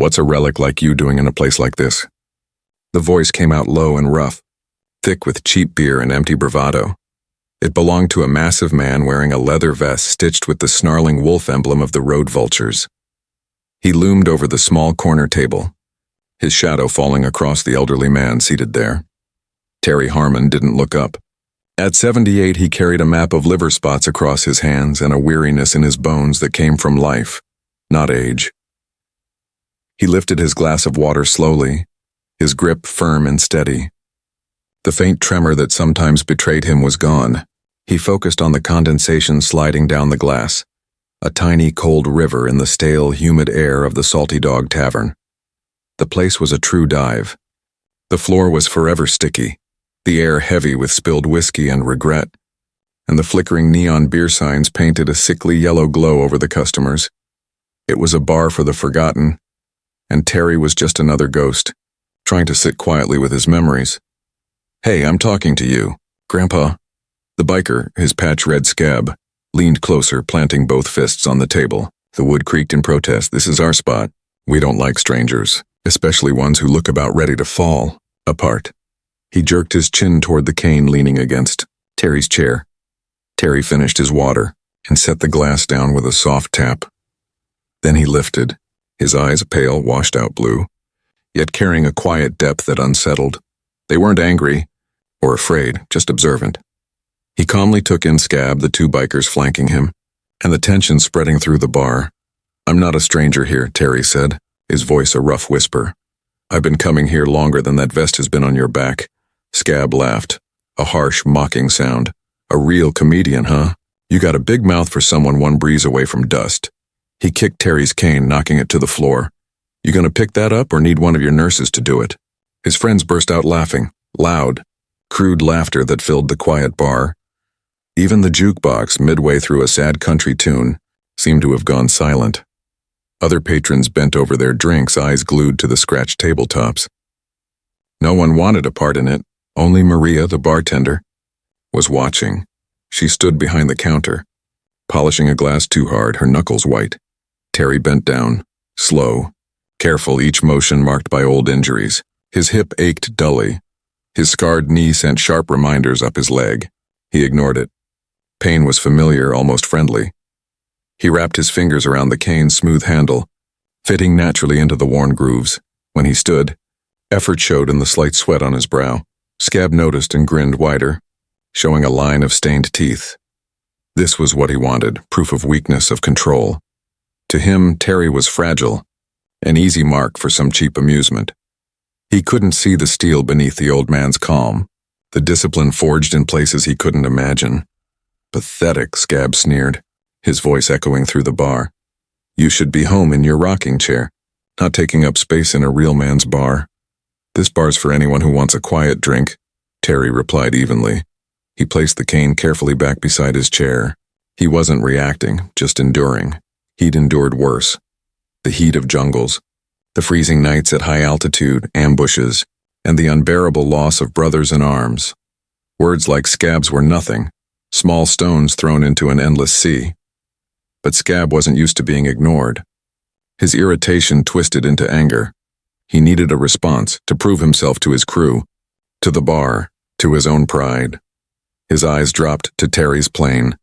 What's a relic like you doing in a place like this? The voice came out low and rough, thick with cheap beer and empty bravado. It belonged to a massive man wearing a leather vest stitched with the snarling wolf emblem of the road vultures. He loomed over the small corner table, his shadow falling across the elderly man seated there. Terry Harmon didn't look up. At 78, he carried a map of liver spots across his hands and a weariness in his bones that came from life, not age. He lifted his glass of water slowly, his grip firm and steady. The faint tremor that sometimes betrayed him was gone. He focused on the condensation sliding down the glass, a tiny cold river in the stale, humid air of the Salty Dog Tavern. The place was a true dive. The floor was forever sticky, the air heavy with spilled whiskey and regret, and the flickering neon beer signs painted a sickly yellow glow over the customers. It was a bar for the forgotten, and Terry was just another ghost, trying to sit quietly with his memories. "Hey, I'm talking to you, Grandpa." The biker, his patch-red scab, leaned closer, planting both fists on the table. The wood creaked in protest. "This is our spot. We don't like strangers, especially ones who look about ready to fall apart." He jerked his chin toward the cane leaning against Terry's chair. Terry finished his water and set the glass down with a soft tap. Then he lifted, his eyes a pale, washed-out blue, yet carrying a quiet depth that unsettled. They weren't angry or afraid, just observant. He calmly took in Scab, the two bikers flanking him, and the tension spreading through the bar. "I'm not a stranger here," Terry said, his voice a rough whisper. "I've been coming here longer than that vest has been on your back." Scab laughed, a harsh, mocking sound. "A real comedian, huh? You got a big mouth for someone one breeze away from dust." He kicked Terry's cane, knocking it to the floor. "You gonna pick that up or need one of your nurses to do it?" His friends burst out laughing, loud, crude laughter that filled the quiet bar. Even the jukebox, midway through a sad country tune, seemed to have gone silent. Other patrons bent over their drinks, eyes glued to the scratched tabletops. No one wanted a part in it. Only Maria, the bartender, was watching. She stood behind the counter, polishing a glass too hard, her knuckles white. Terry bent down, slow, careful, each motion marked by old injuries. His hip ached dully. His scarred knee sent sharp reminders up his leg. He ignored it. Pain was familiar, almost friendly. He wrapped his fingers around the cane's smooth handle, fitting naturally into the worn grooves. When he stood, effort showed in the slight sweat on his brow. Scab noticed and grinned wider, showing a line of stained teeth. This was what he wanted, proof of weakness, of control. To him, Terry was fragile, an easy mark for some cheap amusement. He couldn't see the steel beneath the old man's calm, the discipline forged in places he couldn't imagine. "Pathetic," Scab sneered, his voice echoing through the bar. "You should be home in your rocking chair, not taking up space in a real man's bar." "This bar's for anyone who wants a quiet drink," Terry replied evenly. He placed the cane carefully back beside his chair. He wasn't reacting, just enduring. He'd endured worse. The heat of jungles, the freezing nights at high altitude, ambushes, and the unbearable loss of brothers in arms. Words like Scab's were nothing, small stones thrown into an endless sea. But Scab wasn't used to being ignored. His irritation twisted into anger. He needed a response to prove himself to his crew, to the bar, to his own pride. His eyes dropped to Terry's plain,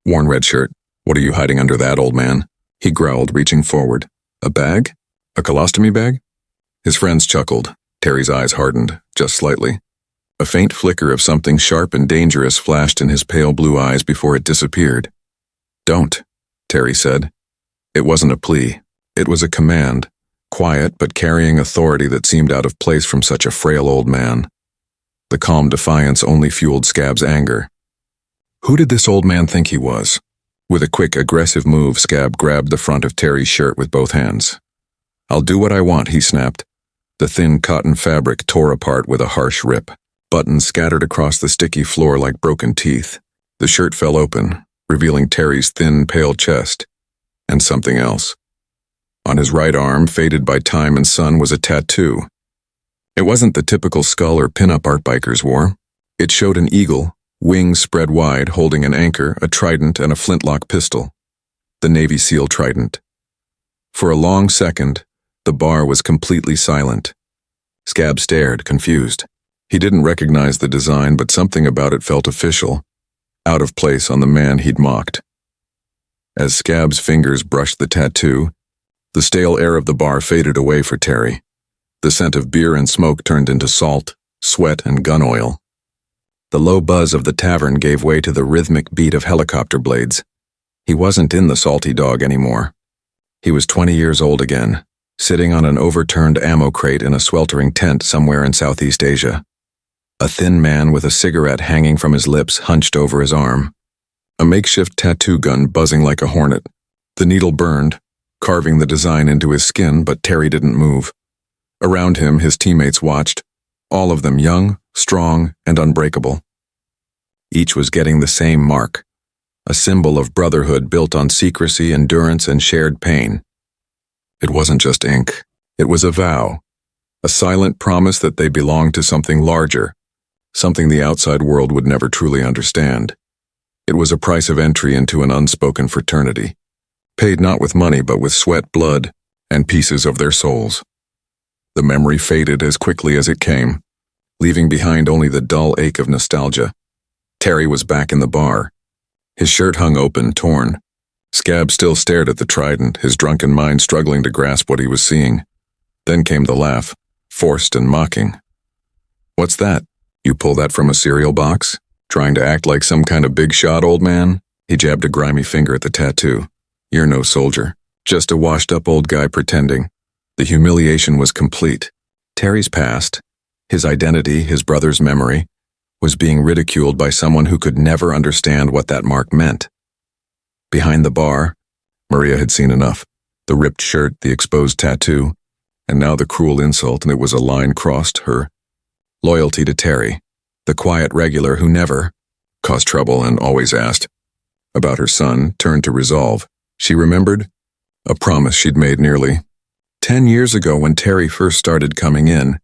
worn red shirt. "What are you hiding under that, old man?" he growled, reaching forward. "A bag? A colostomy bag?" His friends chuckled. Terry's eyes hardened, just slightly. A faint flicker of something sharp and dangerous flashed in his pale blue eyes before it disappeared. "Don't," Terry said. It wasn't a plea. It was a command, quiet but carrying authority that seemed out of place from such a frail old man. The calm defiance only fueled Scab's anger. Who did this old man think he was? With a quick, aggressive move, Scab grabbed the front of Terry's shirt with both hands. "I'll do what I want," he snapped. The thin cotton fabric tore apart with a harsh rip. Buttons scattered across the sticky floor like broken teeth. The shirt fell open, revealing Terry's thin, pale chest, and something else. On his right arm, faded by time and sun, was a tattoo. It wasn't the typical skull or pin-up art bikers wore. It showed an eagle, wings spread wide, holding an anchor, a trident, and a flintlock pistol. The Navy SEAL trident. For a long second, The bar was completely silent. Scab stared, confused. He didn't recognize the design, but something about it felt official, out of place on the man he'd mocked. As Scab's fingers brushed the tattoo, the stale air of the bar faded away for Terry. The scent of beer and smoke turned into salt, sweat, and gun oil. The low buzz of the tavern gave way to the rhythmic beat of helicopter blades. He wasn't in the Salty Dog anymore. He was 20 years old again, sitting on an overturned ammo crate in a sweltering tent somewhere in Southeast Asia. A thin man with a cigarette hanging from his lips hunched over his arm. A makeshift tattoo gun buzzing like a hornet. The needle burned, carving the design into his skin, but Terry didn't move. Around him, his teammates watched, all of them young, strong, and unbreakable. Each was getting the same mark, a symbol of brotherhood built on secrecy, endurance, and shared pain. It wasn't just ink. It was a vow, a silent promise that they belonged to something larger, something the outside world would never truly understand. It was a price of entry into an unspoken fraternity, paid not with money but with sweat, blood, and pieces of their souls. The memory faded as quickly as it came, leaving behind only the dull ache of nostalgia. Terry was back in the bar. His shirt hung open, torn. Scab still stared at the trident, his drunken mind struggling to grasp what he was seeing. Then came the laugh, forced and mocking. "What's that? You pull that from a cereal box? Trying to act like some kind of big shot, old man?" He jabbed a grimy finger at the tattoo. "You're no soldier, just a washed-up old guy pretending." The humiliation was complete. Terry's past, his identity, his brother's memory, was being ridiculed by someone who could never understand what that mark meant. Behind the bar, Maria had seen enough. The ripped shirt, the exposed tattoo, and now the cruel insult, and it was a line crossed her loyalty to Terry, the quiet regular who never caused trouble and always asked about her son, turned to resolve. She remembered a promise she'd made nearly 10 years ago when Terry first started coming in.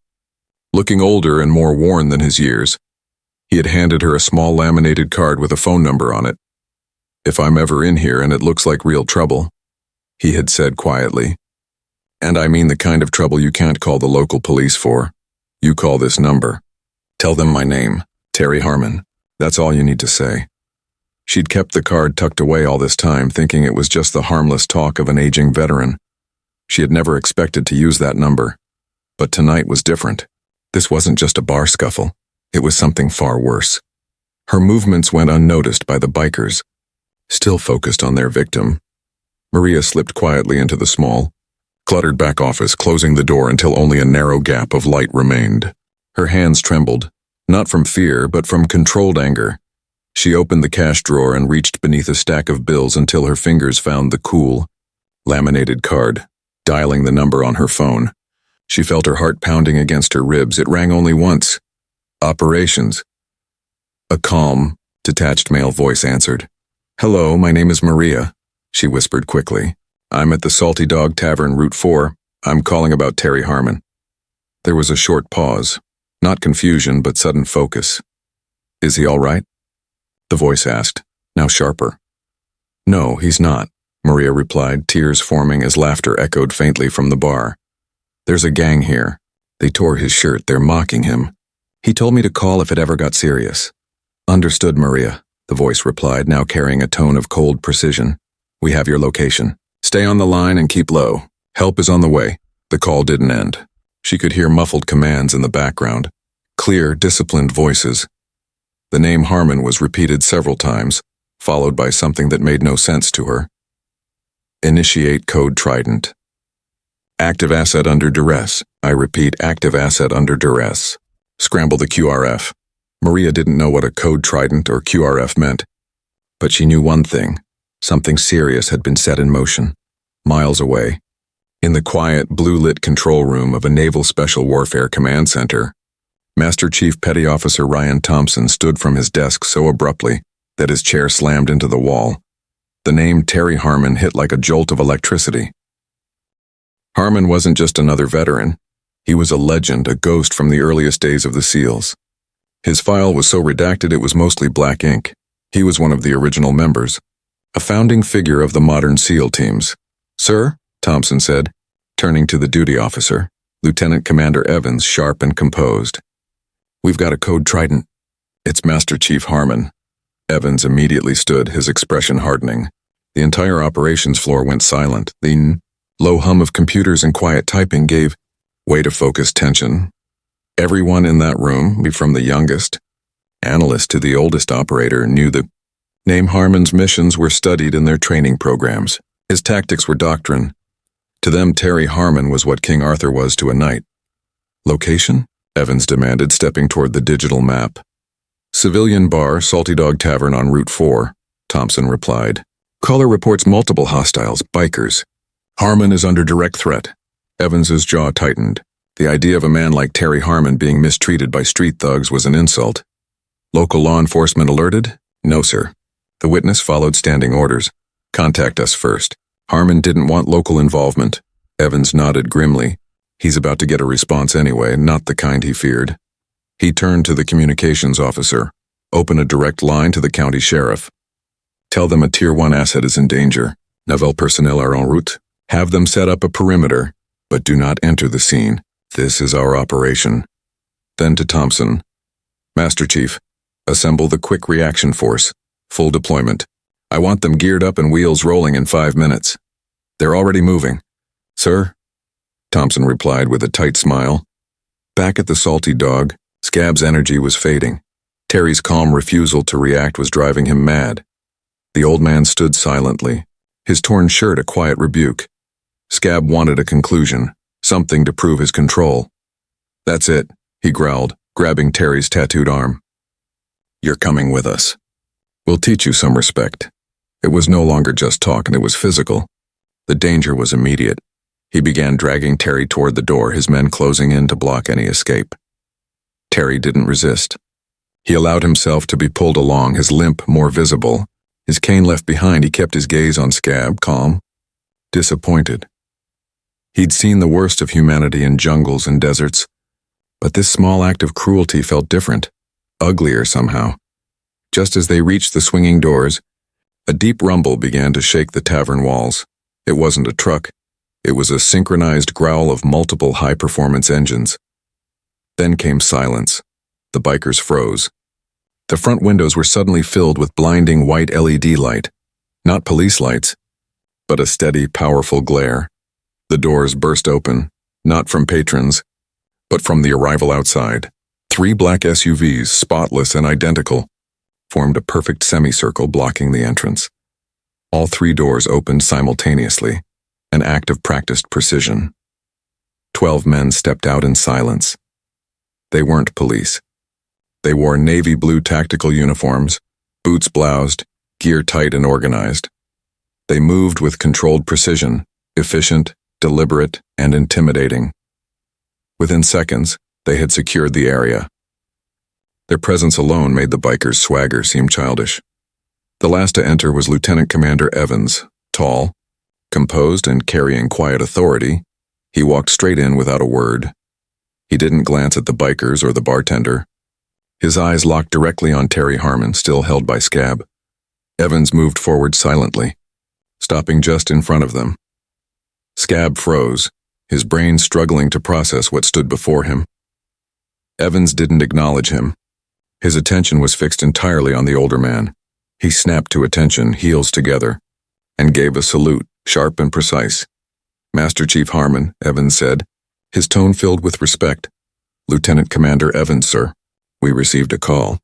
Looking older and more worn than his years, he had handed her a small laminated card with a phone number on it. "If I'm ever in here and it looks like real trouble," he had said quietly, "and I mean the kind of trouble you can't call the local police for, you call this number. Tell them my name, Terry Harmon. That's all you need to say." She'd kept the card tucked away all this time, thinking it was just the harmless talk of an aging veteran. She had never expected to use that number. But tonight was different. This wasn't just a bar scuffle. It was something far worse. Her movements went unnoticed by the bikers, still focused on their victim. Maria slipped quietly into the small, cluttered back office, closing the door until only a narrow gap of light remained. Her hands trembled, not from fear, but from controlled anger. She opened the cash drawer and reached beneath a stack of bills until her fingers found the cool, laminated card, dialing the number on her phone. She felt her heart pounding against her ribs. It rang only once. "Operations." A calm, detached male voice answered. "Hello, my name is Maria," she whispered quickly. "I'm at the Salty Dog Tavern, Route 4. I'm calling about Terry Harmon." There was a short pause, not confusion, but sudden focus. "Is he all right?" the voice asked, now sharper. "No, he's not," Maria replied, tears forming as laughter echoed faintly from the bar. "There's a gang here. They tore his shirt. They're mocking him. He told me to call if it ever got serious." "Understood, Maria," the voice replied, now carrying a tone of cold precision. "We have your location. Stay on the line and keep low. Help is on the way." The call didn't end. She could hear muffled commands in the background, clear, disciplined voices. The name Harmon was repeated several times, followed by something that made no sense to her. "Initiate code Trident. Active asset under duress. I repeat, active asset under duress. Scramble the QRF." Maria didn't know what a code Trident or QRF meant, but she knew one thing. Something serious had been set in motion, miles away. In the quiet, blue-lit control room of a Naval Special Warfare Command Center, Master Chief Petty Officer Ryan Thompson stood from his desk so abruptly that his chair slammed into the wall. The name Terry Harmon hit like a jolt of electricity. Harmon wasn't just another veteran. He was a legend, a ghost from the earliest days of the SEALs. His file was so redacted it was mostly black ink. He was one of the original members, a founding figure of the modern SEAL teams. "Sir," Thompson said, Turning to the duty officer, Lieutenant Commander Evans, sharp and composed. "We've got a code Trident. It's Master Chief Harmon." Evans immediately stood, his expression hardening. The entire operations floor went silent. The low hum of computers and quiet typing gave way to focused tension. Everyone in that room, from the youngest analyst to the oldest operator, knew the name Harmon's missions were studied in their training programs. His tactics were doctrine. To them, Terry Harmon was what King Arthur was to a knight. "Location?" Evans demanded, stepping toward the digital map. "Civilian bar, Salty Dog Tavern on Route 4, Thompson replied. "Caller reports multiple hostiles, bikers. Harmon is under direct threat." Evans's jaw tightened. The idea of a man like Terry Harmon being mistreated by street thugs was an insult. "Local law enforcement alerted?" "No, sir." The witness followed standing orders. "Contact us first." Harmon didn't want local involvement. Evans nodded grimly. He's about to get a response anyway, not the kind he feared. He turned to the communications officer. "Open a direct line to the county sheriff. Tell them a Tier 1 asset is in danger. Naval personnel are en route. Have them set up a perimeter, but do not enter the scene. This is our operation." Then to Thompson. "Master Chief, assemble the quick reaction force. Full deployment. I want them geared up and wheels rolling in 5 minutes." "They're already moving." "Sir?" Thompson replied with a tight smile. Back at the Salty Dog, Scab's energy was fading. Terry's calm refusal to react was driving him mad. The old man stood silently, his torn shirt a quiet rebuke. Scab wanted a conclusion, something to prove his control. "That's it," he growled, grabbing Terry's tattooed arm. "You're coming with us. We'll teach you some respect." It was no longer just talk, and it was physical. The danger was immediate. He began dragging Terry toward the door, his men closing in to block any escape. Terry didn't resist. He allowed himself to be pulled along, his limp more visible. His cane left behind, he kept his gaze on Scab, calm, disappointed. He'd seen the worst of humanity in jungles and deserts, but this small act of cruelty felt different, uglier somehow. Just as they reached the swinging doors, a deep rumble began to shake the tavern walls. It wasn't a truck. It was a synchronized growl of multiple high-performance engines. Then came silence. The bikers froze. The front windows were suddenly filled with blinding white LED light. Not police lights, but a steady, powerful glare. The doors burst open, not from patrons, but from the arrival outside. 3 black SUVs, spotless and identical, formed a perfect semicircle blocking the entrance. All 3 doors opened simultaneously, an act of practiced precision. 12 men stepped out in silence. They weren't police. They wore navy blue tactical uniforms, boots bloused, gear tight and organized. They moved with controlled precision, efficient, deliberate, and intimidating. Within seconds, they had secured the area. Their presence alone made the bikers' swagger seem childish. The last to enter was Lieutenant Commander Evans, tall, composed, and carrying quiet authority. He walked straight in without a word. He didn't glance at the bikers or the bartender. His eyes locked directly on Terry Harmon, still held by Scab. Evans moved forward silently, stopping just in front of them. Scab froze, his brain struggling to process what stood before him. Evans didn't acknowledge him. His attention was fixed entirely on the older man. He snapped to attention, heels together, and gave a salute, sharp and precise. "Master Chief Harmon," Evans said, his tone filled with respect. "Lieutenant Commander Evans, sir. We received a call.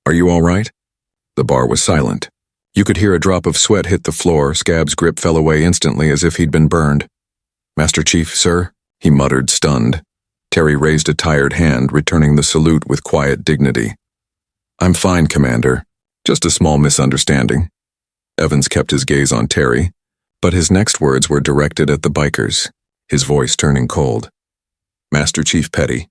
Are you all right?" The bar was silent. You could hear a drop of sweat hit the floor. Scab's grip fell away instantly as if he'd been burned. "Master Chief, sir," he muttered, stunned. Terry raised a tired hand, returning the salute with quiet dignity. "I'm fine, Commander. Just a small misunderstanding." Evans kept his gaze on Terry, but his next words were directed at the bikers, his voice turning cold. "Master Chief Petty.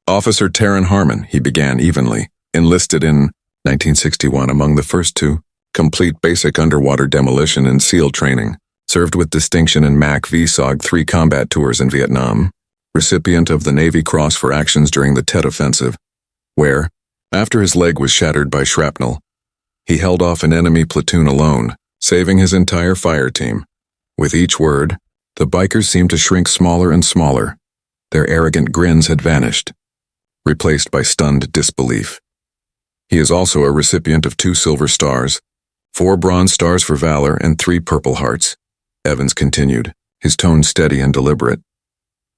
Officer Terran Harmon," he began evenly, "enlisted in 1961 among the first to complete basic underwater demolition and SEAL training, served with distinction in MAC VSOG 3 combat tours in Vietnam, recipient of the Navy Cross for actions during the Tet Offensive, where, after his leg was shattered by shrapnel, he held off an enemy platoon alone, saving his entire fire team. With each word, The bikers seemed to shrink smaller and smaller. Their arrogant grins had vanished, replaced by stunned disbelief. He is also a recipient of 2 silver stars, 4 bronze stars for valor, and 3 purple hearts, Evans continued, his tone steady and deliberate.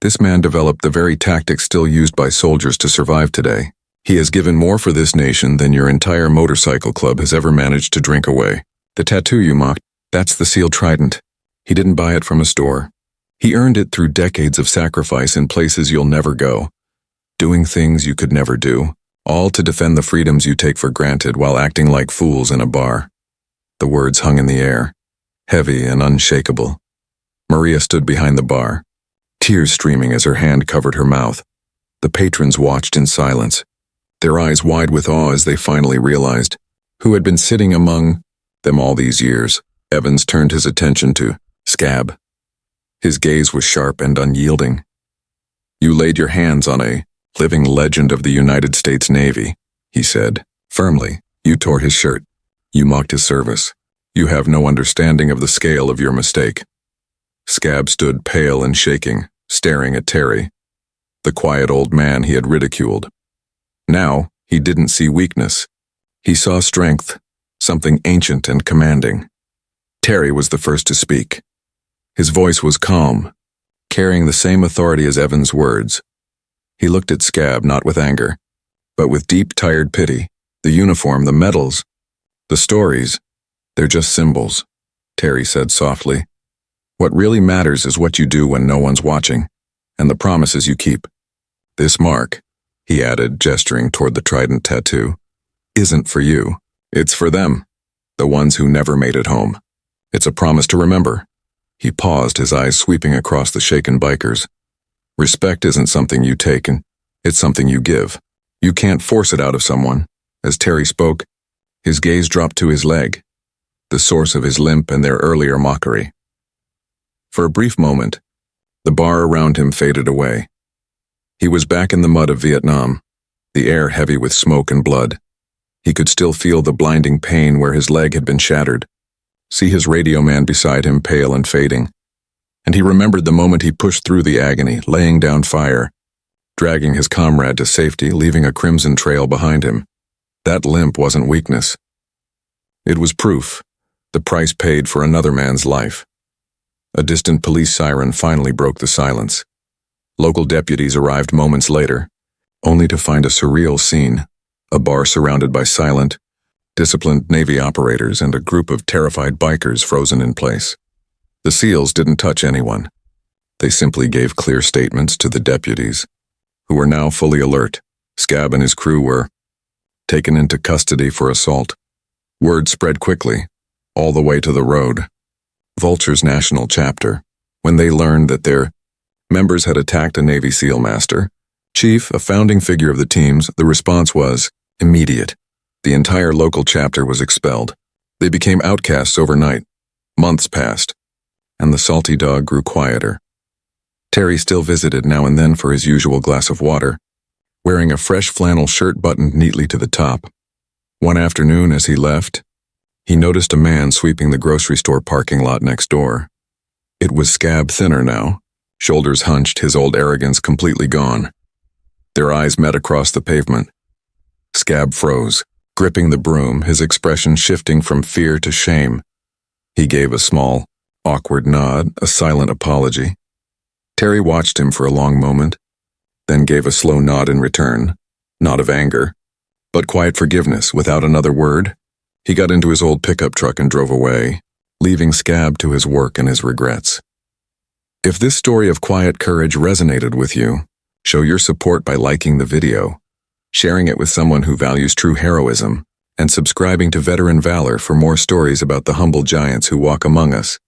This man developed the very tactics still used by soldiers to survive today. He has given more for this nation than your entire motorcycle club has ever managed to drink away. The tattoo you mocked, that's the sealed trident. He didn't buy it from a store. He earned it through decades of sacrifice in places you'll never go, doing things you could never do, all to defend the freedoms you take for granted while acting like fools in a bar. The words hung in the air, heavy and unshakable. Maria stood behind the bar, tears streaming as her hand covered her mouth. The patrons watched in silence, their eyes wide with awe as they finally realized who had been sitting among them all these years. Evans turned his attention to Scab. His gaze was sharp and unyielding. You laid your hands on a living legend of the United States Navy, he said, firmly. You tore his shirt. You mocked his service. You have no understanding of the scale of your mistake. Scab stood pale and shaking, staring at Terry, the quiet old man he had ridiculed. Now, he didn't see weakness. He saw strength, something ancient and commanding. Terry was the first to speak. His voice was calm, carrying the same authority as Evans' words. He looked at Scab not with anger, but with deep, tired pity. The uniform, the medals, the stories, they're just symbols, Terry said softly. What really matters is what you do when no one's watching, and the promises you keep. This mark, he added, gesturing toward the trident tattoo, isn't for you. It's for them, the ones who never made it home. It's a promise to remember. He paused, his eyes sweeping across the shaken bikers. Respect isn't something you take, it's something you give. You can't force it out of someone. As Terry spoke, his gaze dropped to his leg, the source of his limp and their earlier mockery. For a brief moment, the bar around him faded away. He was back in the mud of Vietnam, the air heavy with smoke and blood. He could still feel the blinding pain where his leg had been shattered, see his radio man beside him pale and fading. And he remembered the moment he pushed through the agony, laying down fire, dragging his comrade to safety, leaving a crimson trail behind him. That limp wasn't weakness. It was proof, the price paid for another man's life. A distant police siren finally broke the silence. Local deputies arrived moments later, only to find a surreal scene, a bar surrounded by silent, disciplined Navy operators and a group of terrified bikers frozen in place. The SEALs didn't touch anyone. They simply gave clear statements to the deputies, who were now fully alert. Scab and his crew were taken into custody for assault. Word spread quickly, all the way to the road. Vulture's national chapter, when they learned that their members had attacked a Navy SEAL master, chief, a founding figure of the teams, the response was immediate. The entire local chapter was expelled. They became outcasts overnight. Months passed, and the salty dog grew quieter. Terry still visited now and then for his usual glass of water, wearing a fresh flannel shirt buttoned neatly to the top. One afternoon as he left, he noticed a man sweeping the grocery store parking lot next door. It was Scab, thinner now, shoulders hunched, his old arrogance completely gone. Their eyes met across the pavement. Scab froze, gripping the broom, his expression shifting from fear to shame. He gave a small, awkward nod, a silent apology. Terry watched him for a long moment, then gave a slow nod in return, not of anger, but quiet forgiveness. Without another word, he got into his old pickup truck and drove away, leaving Scab to his work and his regrets. If this story of quiet courage resonated with you, show your support by liking the video, sharing it with someone who values true heroism, and subscribing to Veteran Valor for more stories about the humble giants who walk among us.